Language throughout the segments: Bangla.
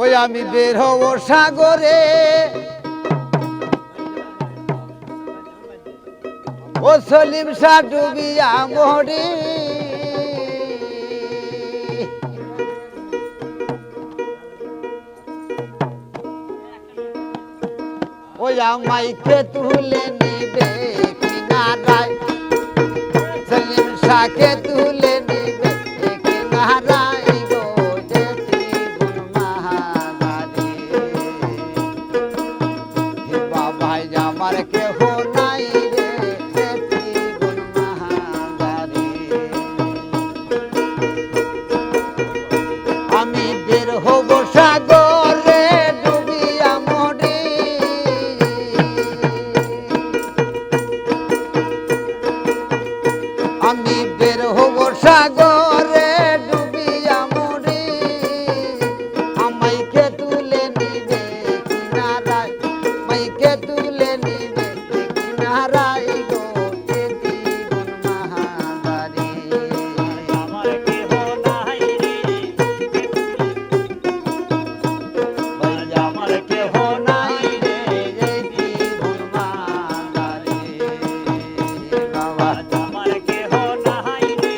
ওই আমি বের হব সাগরে, ও সলিম শাহ ডুবিয়া মরি। ওই আমাইকে তুলে নিবে কিনারায়, সলিম শাহকে তুলে নিবে কিনারায় গো যে ত্রিগুণ মহাদারি। হে বাবাই আমার কেহ নাই রে যে ত্রিগুণ মহাদারি। আমি বের হব সাগরে ডুবিয়া মরি, আমি বের হব সাগরে ডুবিয়া মরি। আমাইকে তুলে নিবে কিনারায়, মাইকে তুলে নিবে কিনারায় গো যে ত্রিগুণ মহাদারি। আমার কেহ নাই রে, আমার কেহ নাই রে, যে ত্রিগুণ মহাদারি। বাবা আমার কেহ নাই রে,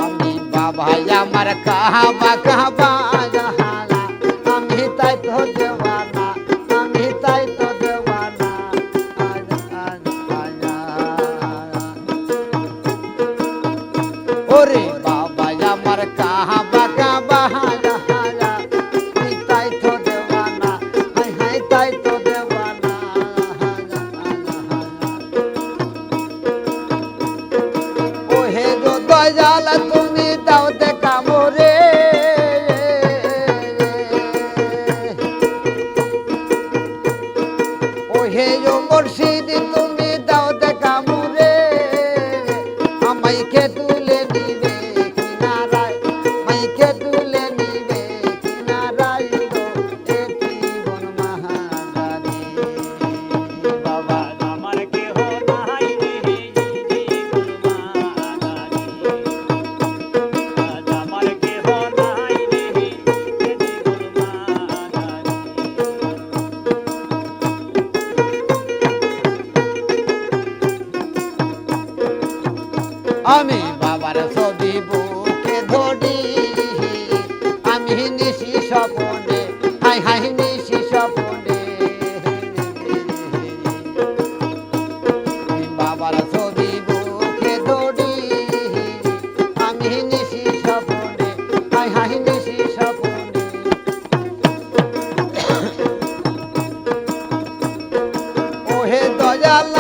আমি বাবাই আমার কাহাবা কাহাবা জাহালা, আমি তাই তো দেওয়ানা, আমি তাই তো দেওয়ানা। ওরে বাবাই আমার কাহাবা কাহাবা জাহালা, আমি তাই তো দেওয়ানা, হাই হাই তাই তো দেওয়ানা। ওহে গো দয়াল তুমি দাও দেখা মোরে, ওহে গো মুর্শিদ তুমি দাও দেখা মোরে। আমাইকে তুলে নিবে কিনারায়, মাইকে তুলে নিবে কিনারায় গো এ ত্রিগুণ মহাদারি। বাবা আমার কেহ নাই রে, আমার কেহ নাই রে, আমি বাবার ছবি বুকে ধরি, আমি নিশি স্বপনে, হাই হাই নিশি স্বপনে। আমি বাবার ছবি বুকে ধরি, আমি নিশি স্বপনে, হাই হাই নিশি স্বপনে। ওহে দয়াল